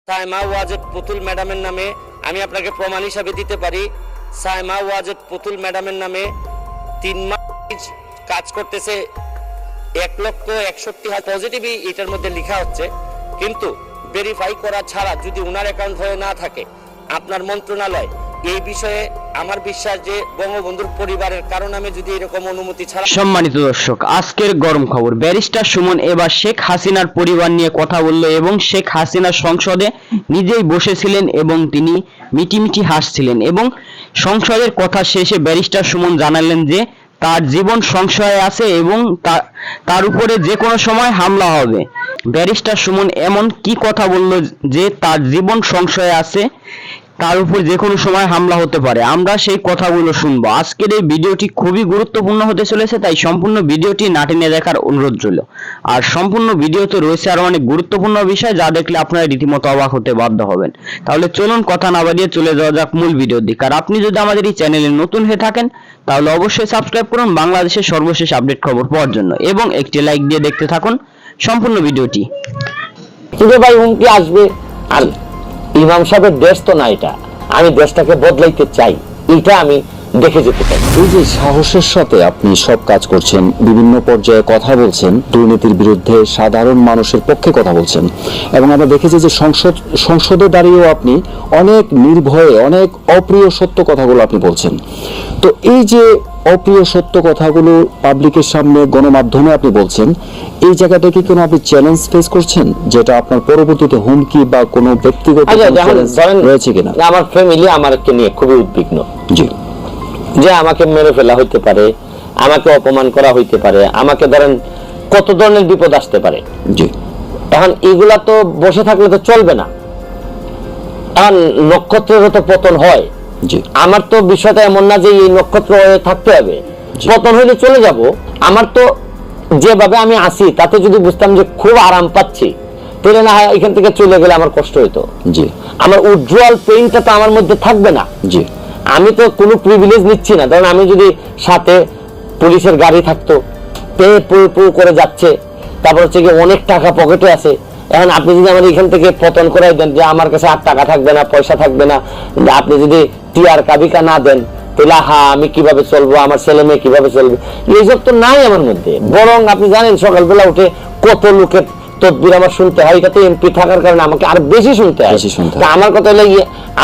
সাইমা ওয়াজেদ পুতুল ম্যাডামের নামে আমি আপনাকে প্রমাণ হিসাবে দিতে পারি। সাইমা ওয়াজেদ পুতুল ম্যাডামের নামে 3 মাস কাজ করতেছে, 1,61,000 পজিটিভই এটার মধ্যে লেখা হচ্ছে, কিন্তু ভেরিফাই করা ছাড়া যদি উনার অ্যাকাউন্ট হয়ে না থাকে আপনার মন্ত্রণালয় এই বিষয়ে আমার বিশ্বাস যে বঙ্গবন্ধুর পরিবারের কারণ আমি যদি এরকম অনুমতি ছাড়া। সম্মানিত দর্শক, আজকের গরম খবর, ব্যারিস্টার সুমন এবার শেখ হাসিনার পরিবার নিয়ে কথা বলল এবং শেখ হাসিনা সংসদে নিজেই বসেছিলেন এবং তিনি মিটিমিটি হাসছিলেন এবং সংসদের কথা শেষে ব্যারিস্টার সুমন জানালেন যে তার জীবন সংশয়ে আছে এবং তার উপরে যে কোনো সময় হামলা হবে। ব্যারিস্টার সুমন এমন কি কথা বলল যে তার জীবন সংশয়ে আছে, তার উপর যে কোনো সময় হামলা হতে পারে? আমরা সেই কথাগুলো শুনবো। আজকের এই ভিডিওটি খুবই গুরুত্বপূর্ণ হতে চলেছে, তাই সম্পূর্ণ ভিডিওটি না টেনে দেখার অনুরোধ রইল। আর সম্পূর্ণ ভিডিওতে রয়েছে আরো অনেক গুরুত্বপূর্ণ বিষয় যা দেখলে আপনারা রীতিমতো অবাক হতে বাধ্য হবেন। তাহলে চলুন কথা না বাড়িয়ে চলে যাওয়া যাক মূল ভিডিওর দিকে। আর আপনি যদি আমাদের এই চ্যানেলে নতুন হয়ে থাকেন তাহলে অবশ্যই সাবস্ক্রাইব করুন বাংলাদেশের সর্বশেষ আপডেট খবর পাওয়ার জন্য এবং একটি লাইক দিয়ে দেখতে থাকুন সম্পূর্ণ ভিডিওটি। কিন্তু ভাই হুমকি আসবে, আর ইমাম সাহেবের দেশ তো না, এটা আমি দেশটাকে বদলাইতে চাই, এটা আমি দেখে যেতে চাই। এই যে সাহসের সাথে আপনি সব কাজ করছেন, বিভিন্ন পর্যায়ে কথা বলছেন, দুর্নীতির বিরুদ্ধে সাধারণ মানুষের পক্ষে কথা বলছেন, এবং আমরা দেখেছি যে সংসদে দাঁড়িয়েও আপনি অনেক নির্ভয়ে অনেক অপ্রিয় সত্য কথাগুলো আপনি বলছেন। তো এই যে অপ্রিয় সত্য কথাগুলো পাবলিকের সামনে গণমাধ্যমে আপনি বলছেন, এই জায়গাটা কি কোনো আপনি চ্যালেঞ্জ ফেস করছেন, যেটা আপনার পরবর্তীতে হুমকি বা কোনো ব্যক্তিগত রয়েছে কিনা? আমার ফ্যামিলি আমাকে নিয়ে খুবই উদ্বিগ্ন, জি, যে আমাকে মেরে ফেলা হইতে পারে, আমাকে অপমান করা হইতে পারে, আমাকে ধরেন কত ধরনের বিপদ আসতে পারে। জি, এখন এগুলা তো বসে থাকলে তো চলবে না, এখন নক্ষত্রেরও তো পতন হয়। জি, আমার তো বিষয়টা এমন না যে এই নক্ষত্র হয়ে থাকতে হবে, পতন হইলে চলে যাব। আমার তো যেভাবে আমি আসি তাতে যদি বুঝতাম যে খুব আরাম পাচ্ছি, তাহলে না হয় এখান থেকে চলে গেলে আমার কষ্ট হইতো। জি, আমার উজ্জ্বল পেইনটা তো আমার মধ্যে থাকবে না। জি, আমি তো কোনো প্রিভিলেজ নিচ্ছি না। ধরুন আমি যদি সাথে পুলিশের গাড়ি থাকতো, পেয়ে পু করে যাচ্ছে, তারপর হচ্ছে কি অনেক টাকা পকেটে আছে, এখন আপনি যদি আমার এখান থেকে পতন করাই দেন, যে আমার কাছে আর টাকা থাকবে না, পয়সা থাকবে না, আপনি যদি টিআর কাবিকা না দেন, তাহলে আমি কিভাবে চলবো, আমার ছেলে মেয়ে কিভাবে চলবে, এইসব তো নাই আমার মধ্যে। বরং আপনি জানেন সকালবেলা উঠে কত লোকের তদবির আমার শুনতে হয়, এটাতে এমপি থাকার কারণে আমাকে আর বেশি শুনতে হয়। আমার কথা হলো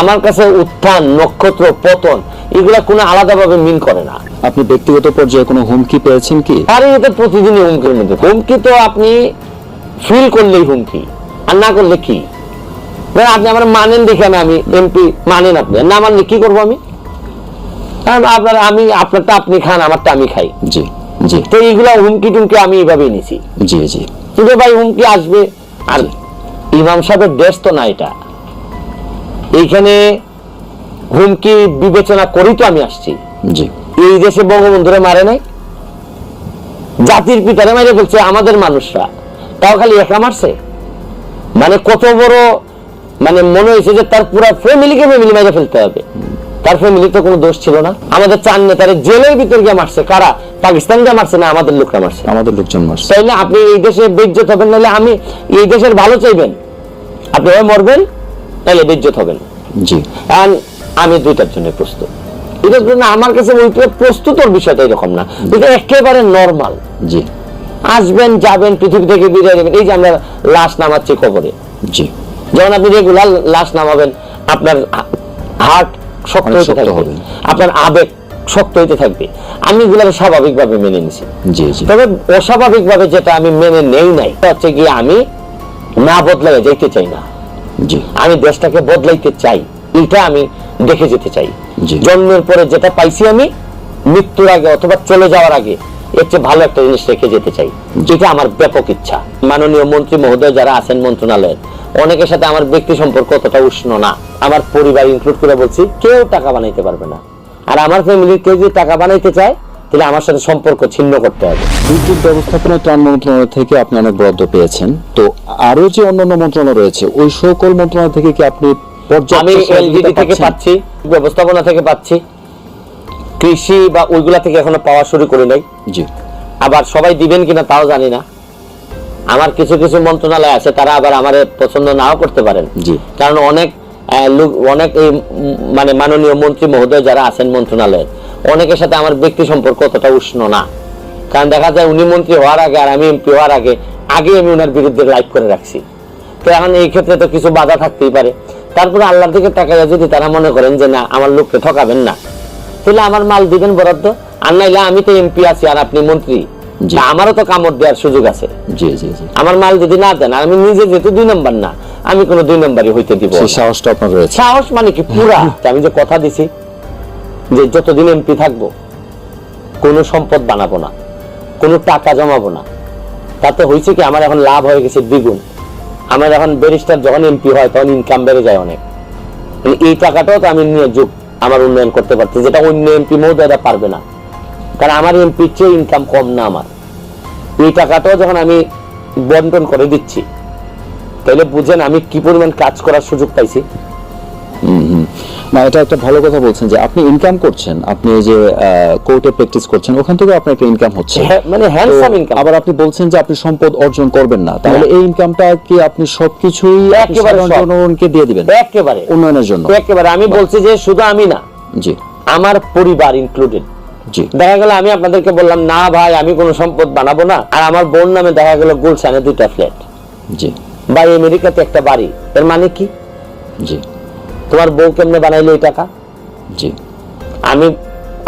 আমার কাছে উত্থান, নক্ষত্র, পতন এগুলা কোনো আলাদাভাবে মিন করে না। আপনি ব্যক্তিগত পর্যায়ে কোনো হুমকি পেয়েছেন কি? আরে এটা প্রতিদিনই হুমকির মধ্যে। হুমকি তো আপনি ফিল করলেই হুমকি, আর না করলে কি? আপনি আমার মানেন দেখে আমি এমপি, মানেন আপনি, না মানলে কি করবো আমি? আমি আপনারটা আপনি খান, আমারটা আমি খাই। জি, জি, তো এইগুলা হুমকি টুমকি আমি এইভাবেই নিছি। জি, জি, কিন্তু ভাই হুমকি আসবে, আর ইমাম সাহেবের দেশ তো না, এটা এইখানে হুমকি বিবেচনা করেই তো আমি আসছি। জি, এই দেশে বঙ্গবন্ধুরা মারে নাই, জাতির পিতারে মারে বলছে আমাদের মানুষরা, তাও খালি একা মারছে। মানে কত বড়, মানে মনে হয়েছে যে তার পুরো ফ্যামিলিকে মেরে ফেলতে হবে। তার ফ্যামিলি তো কোনো দোষ ছিল না। আমাদের 4 নেতারে জেলের ভিতর গিয়ে মারছে কারা? পাকিস্তানকে মারছে না, আমাদের লোকরা মারছে, আমাদের লোকজন মারছে। তাই না? আপনি এই দেশে বেইজ্জত হবেন, নাহলে আমি এই দেশের ভালো চাইবেন, আপনি হয় মরবেন তাহলে বেইজ্জত হবেন। জি, আমি দুইটার জন্য প্রস্তুত। এটার জন্য আমার কাছে প্রস্তুতর বিষয়টা এরকম না, এটা একেবারে নর্মাল। জি, আসবেন যাবেন, পৃথিবী থেকে বিদায় নেবেন। এই যে আমরা লাশ নামাচ্ছি কবরে, জি, যেমন আপনি রেগুলার লাশ নামাবেন, আপনার হার্ট শক্ত হতে থাকবে, আপনার আবেগ শক্ত হইতে থাকবে। আমি এগুলো স্বাভাবিকভাবে মেনে নিছি। জি, জি, তবে অস্বাভাবিকভাবে যেটা আমি মেনে নেই নাই হচ্ছে গিয়ে আমি না বদলাই যাইতে চাই না। জি, আমি দেশটাকে বদলাইতে চাই, এটা আমি দেখে যেতে চাই। জি, জন্মের পরে যেটা পাইছি আমি, মৃত্যুর আগে অথবা চলে যাওয়ার আগে এর চেয়ে ভালো একটা জিনিস রেখে যেতে চাই, যেটা আমার ব্যাপক ইচ্ছা। মাননীয় মন্ত্রী মহোদয় যারা আছেন মন্ত্রণালয়ের, অনেকের সাথে আমার ব্যক্তি সম্পর্ক অতটা উষ্ণ না। আমার পরিবার ইনক্লুড করে বলছি, কেউ টাকা বানাইতে পারবে না। আর আমার ফ্যামিলির কেউ যদি টাকা বানাইতে চায় তাহলে আমার সাথে সম্পর্ক ছিন্ন করতে হবে। দুর্যোগ ব্যবস্থাপনা ত্রাণ মন্ত্রণালয় থেকে আপনি অনেক বরাদ্দ পেয়েছেন, তো আরো যে অন্যান্য মন্ত্রণালয় রয়েছে ওই সকল মন্ত্রণালয় থেকে কি আপনি? আমি এলজিডি থেকে পাচ্ছি, ব্যবস্থাপনা থেকে পাচ্ছি, কৃষি বা ওইগুলা থেকে এখনো পাওয়া শুরু করি নাই। জি, আবার সবাই দিবেন কিনা তাও জানি না। আমার কিছু কিছু মন্ত্রণালয় আছে, তারা আবার আমার পছন্দ নাও করতে পারেন। জি। কারণ অনেক লোক, অনেক এই মানে মাননীয় মন্ত্রী মহোদয় যারা আছেন মন্ত্রণালয়ে, অনেকের সাথে আমার ব্যক্তি সম্পর্ক অতটা উষ্ণ না। কারণ দেখা যায় উনি মন্ত্রী হওয়ার আগে আর আমি এমপি হওয়ার আগে আমি ওনার বিরুদ্ধে লাইভ করে রাখছি। তো এখন এই ক্ষেত্রে তো কিছু বাধা থাকতেই পারে। তারপরে আল্লাহর দিকে তাকাইয়া যদি তারা মনে করেন যে না আমার লোককে ঠকাবেন না, তাহলে আমার মাল দিবেন বরাদ্দ, আর নাইলে আমি তো এমপি আছি আর আপনি মন্ত্রী, আমারও তো কামড় দেওয়ার সুযোগ আছে। জি জি জি। আমার মাল যদি না দেন, আর আমি নিজে যেহেতু 2 নম্বর না, আমি কোনো 2 নম্বরই হইতে দিব না। সেই সাহসটা আপনার রয়েছে। সাহস মানে কি পুরা, আমি যে কথা দিছি যে যতদিন এমপি থাকবো কোনো সম্পদ বানাবো না, কোনো টাকা জমাবো না। তাতে হয়েছে কি, আমার এখন লাভ হয়ে গেছে দ্বিগুণ। আমার এখন ব্যারিস্টার যখন এমপি হয় তখন ইনকাম বেড়ে যায় অনেক। এই টাকাটাও তো আমি নিয়ে যোগ আমার উন্নয়ন করতে পারছি, যেটা অন্য এমপি মহোদয়রা পারবে না। কারণ আমার এমপির চেয়ে ইনকাম কম না আমার। এই টাকাটাও যখন আমি বন্টন করে দিচ্ছি, তাহলে বুঝেন আমি কি পরিমাণ কাজ করার সুযোগ পাইছি। না, এটা একটা ভালো কথা বলছেন যে আপনি ইনকাম করছেন, আপনি যে কোর্টে প্র্যাকটিস করছেন ওখান থেকে আপনার একটা ইনকাম হচ্ছে, মানে হ্যান্ডসাম ইনকাম। আবার আপনি বলছেন যে আপনি সম্পদ অর্জন করবেন না, তাহলে এই ইনকামটা কি আপনি সবকিছুই একেবারে জনগণকে দিয়ে দিবেন একেবারে উন্নয়নের জন্য? একেবারে। আমি বলছি যে শুধু আমি না, জি, আমার পরিবার ইনক্লুডেড। জি। দেখা গেল আমি আপনাদেরকে বললাম না ভাই আমি কোনো সম্পদ বানাবো না, আর আমার বোন নামে দেখা গেল গুলশানে 2টা ফ্ল্যাট, জি, বা আমেরিকাতে একটা বাড়ি। এর মানে কি? জি, তোমার বউ কেমনে বানাইলো এই টাকা? জি। আমি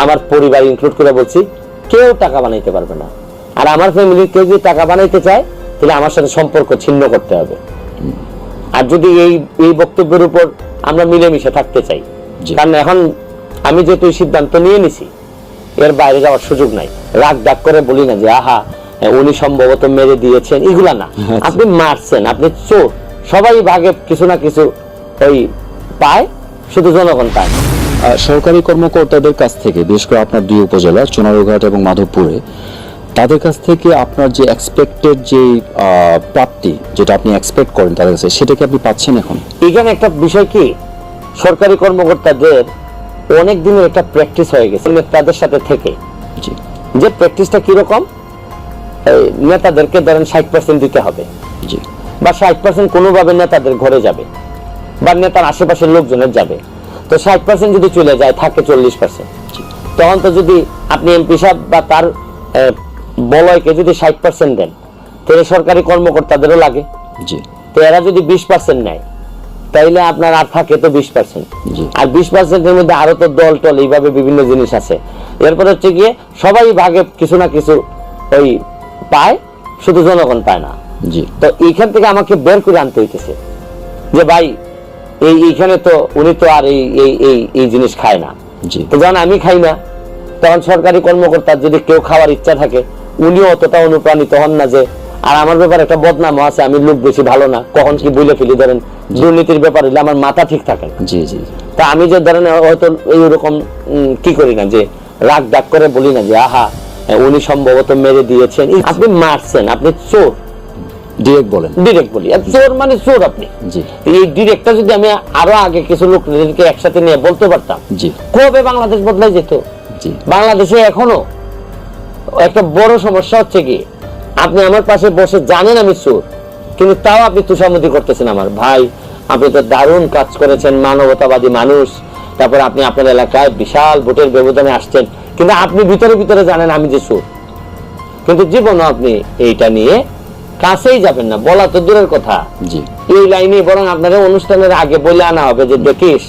আমার পরিবার ইনক্লুড করে বলছি কেউ টাকা বানাইতে পারবে না। আর আমার ফ্যামিলির কেউ যদি টাকা বানাইতে চায় তাহলে আমার সাথে সম্পর্ক ছিন্ন করতে হবে। আর যদি এই বক্তব্যের উপর আমরা মিলেমিশে থাকতে চাই, কারণ এখন আমি যেহেতু সিদ্ধান্ত নিয়ে নিছি, এর বাইরে যাওয়ার সুযোগ নাই। রাগ ডাক করে বলি না যে আহা উনি সম্ভবত মেরে দিয়েছেন, এগুলা না। আপনি মারছেন, আপনি চোর, সবাই ভাগে কিছু না কিছু ওই পায়, শুধু জনগণ পায় না। সরকারি কর্মকর্তাদের কাছ থেকে, বিশেষ করে আপনার 2 উপজেলা চুনারুঘাট এবং মাধবপুরে, তাদের কাছ থেকে আপনার যে এক্সপেক্টেড যে প্রাপ্তি, যেটা আপনি এক্সপেক্ট করেন তাদের কাছে, সেটা কি আপনি পাচ্ছেন এখন? এখানে একটা বিষয় কি, সরকারি কর্মকর্তাদের অনেক দিনের একটা প্র্যাকটিস হয়ে গেছে নেতাদের সাথে থেকে। জি। যে প্র্যাকটিসটা কিরকম, নেতাদেরকে ধরেন 60% দিতে হবে, জি, বা 60% কোনোভাবে নেতাদের ঘরে যাবে বা নেতার আশেপাশের লোকজনের যাবে। তো 60% যদি চলে যায়, থাকে 40%। তখন তো যদি আপনি এমপি সাহেব বা তার বলয়কে যদি 60% দেন, তাহলে সরকারি কর্মকর্তাদেরও লাগে। জি। তো এরা যদি 20% নেয়, তাইলে আপনার আর থাকে তো 20%। জি। আর 20%-এর মধ্যে আরো তো দল টল এইভাবে বিভিন্ন জিনিস আছে। এরপর হচ্ছে গিয়ে সবাই ভাগে কিছু না কিছু ওই পায়, শুধু জনগণ পায় না। জি। তো এইখান থেকে আমাকে বের করে আনতে হইতেছে যে ভাই এইখানে তো উনি তো আর এই জিনিস খায় না। জি। তো যখন আমি খাই না, তখন সরকারি কর্মকর্তার যদি কেউ খাওয়ার ইচ্ছা থাকে, উনিও অতটা অনুপ্রাণিত হন না যে। আর আমার ব্যাপারে একটা বদনাম আছে, আমি লোক বেশি ভালো না, কখন কি বলে ফেলি। ধরেন দুর্নীতির ব্যাপারে আমার মাথা ঠিক থাকে না। জি, জি। তা আমি যে ধরেন হয়তো এইরকম কি করি না, যে রাগ ডাক করে বলি না যে আহা উনি সম্ভবত মেরে দিয়েছেন। আপনি মারছেন, আপনি চোর, ডিরেক্ট বলেন। ডিরেক্ট বলি, চোর মানে চোর আপনি। জি। এই ডিরেক্টটা যদি আমি আরো আগে কিছু লোককে একসাথে নিয়ে বলতে পারতাম, জি, কবে বাংলাদেশ বদলাই যেত। জি। বাংলাদেশে এখনো একটা বড় সমস্যা হচ্ছে কি, আপনি আমার পাশে বসে জানেন আমি চোর, কিন্তু তাও আপনি তুষামতি করতেছেন। আমার ভাই, আপনি তো দারুণ কাজ করেছেন, মানবতাবাদী মানুষ, তারপর আপনি আপনার এলাকায় বিশাল ভোটের ব্যবধানে আসছেন, কিন্তু আপনি ভিতরে ভিতরে জানেন আমি যে চোর। কিন্তু জীবনও আপনি এইটা নিয়ে কাছেই যাবেন না, বলা তো দূরের কথা। জি। এই লাইনে বরং আপনার অনুষ্ঠানের আগে বলে আনা হবে যে দেখিস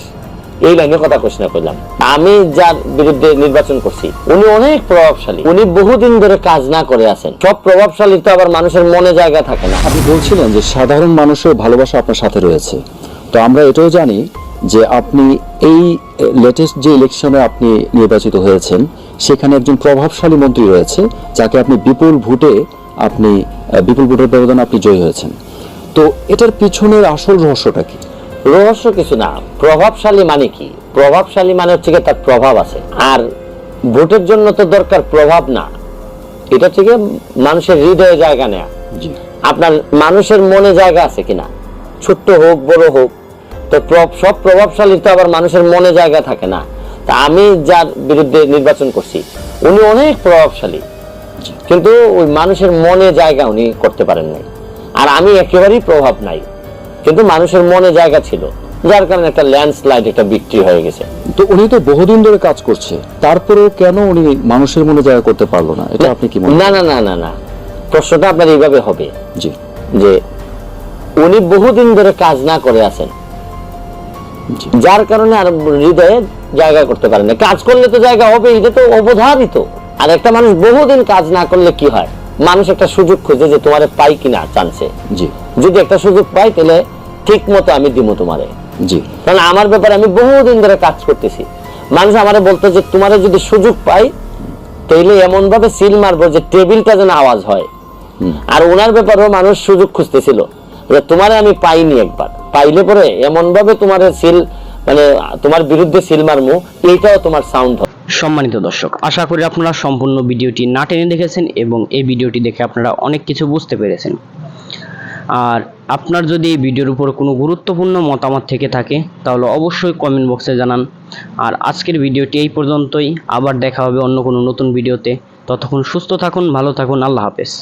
এই লাইনে কথা কোশ না করলাম। আমি যার বিরুদ্ধে নির্বাচন করছি উনি অনেক প্রভাবশালী, উনি বহুদিন ধরে কাজ না করে আছেন। সব প্রভাবশালী তো আবার মানুষের মনে জায়গা থাকে না। আপনি বলছিলেন যে সাধারণ মানুষের ভালোবাসা আপনার সাথে রয়েছে, তো আমরা এটাও জানি যে আপনি এই লেটেস্ট যে ইলেকশনে আপনি নির্বাচিত হয়েছেন, সেখানে একজন প্রভাবশালী মন্ত্রী রয়েছে, যাকে আপনি বিপুল ভোটের ব্যবধানে আপনি জয়ী হয়েছেন। তো এটার পিছনের আসল রহস্যটা কি? রহস্য কিছু না। প্রভাবশালী মানে কি? প্রভাবশালী মানে হচ্ছে তার প্রভাব আছে। আর ভোটের জন্য তো দরকার প্রভাব না, এটা হচ্ছে মানুষের হৃদয়ে জায়গা নেয়া। আপনার মানুষের মনে জায়গা আছে কিনা, ছোট্ট হোক বড় হোক। তো সব প্রভাবশালী তো আবার মানুষের মনে জায়গা থাকে না। তা আমি যার বিরুদ্ধে নির্বাচন করছি উনি অনেক প্রভাবশালী, কিন্তু ওই মানুষের মনে জায়গা উনি করতে পারেন নাই। আর আমি একেবারেই প্রভাব নাই, কিন্তু মানুষের মনে জায়গা ছিল, যার কারণে একটা ল্যান্ডস্লাইড একটা বিক্রি হয়ে গেছে। তো উনি তো বহুদিন ধরে কাজ করছে, তারপরেও কেন উনি মানুষের মনে জায়গা করতে পারলো না, এটা আপনি কি মনে না না না না না, প্রশ্নটা আপনার এইভাবে হবে জি যে উনি বহুদিন ধরে কাজ না করে আছেন, জি যার কারণে আর হৃদয়ে জায়গা করতে পারে না। কাজ করলে তো জায়গা হবে, এটা তো অবধারিত। আর একটা মানুষ বহুদিন কাজ না করলে কি হয়, মানুষ একটা সুযোগ খুঁজে যে তোমারে পাই কিনা চান্সে, জি যদি একটা সুযোগ পাই তাহলে ঠিক মতো আমি দিব তোমারে। জি কারণ আমার ব্যাপারে আমি বহুদিন ধরে কাজ করতেছি, মানুষ আমারে বলতো যে তোমারে যদি সুযোগ পাই তাইলে এমন ভাবে সিল মারবো যে টেবিলটা যেন আওয়াজ হয়। আর ওনার ব্যাপারেও মানুষ সুযোগ খুঁজতেছিল যে তোমারে আমি পাইনি, একবার পাইলে পরে এমন ভাবে তোমার সিল মানে তোমার বিরুদ্ধে সিল মারমু, এইটাও তোমার সাউন্ড হবে। সম্মানিত দর্শক, আশা করি আপনারা সম্পূর্ণ ভিডিওটি না টেনে দেখেছেন এবং এই ভিডিওটি দেখে আপনারা অনেক কিছু বুঝতে পেরেছেন। আর আপনার যদি এই ভিডিওর উপর কোনো গুরুত্বপূর্ণ মতামত থেকে থাকে তাহলে অবশ্যই কমেন্ট বক্সে জানান। আর আজকের ভিডিওটি এই পর্যন্তই, আবার দেখা হবে অন্য কোনো নতুন ভিডিওতে। ততক্ষণ সুস্থ থাকুন, ভালো থাকুন, আল্লাহ হাফেজ।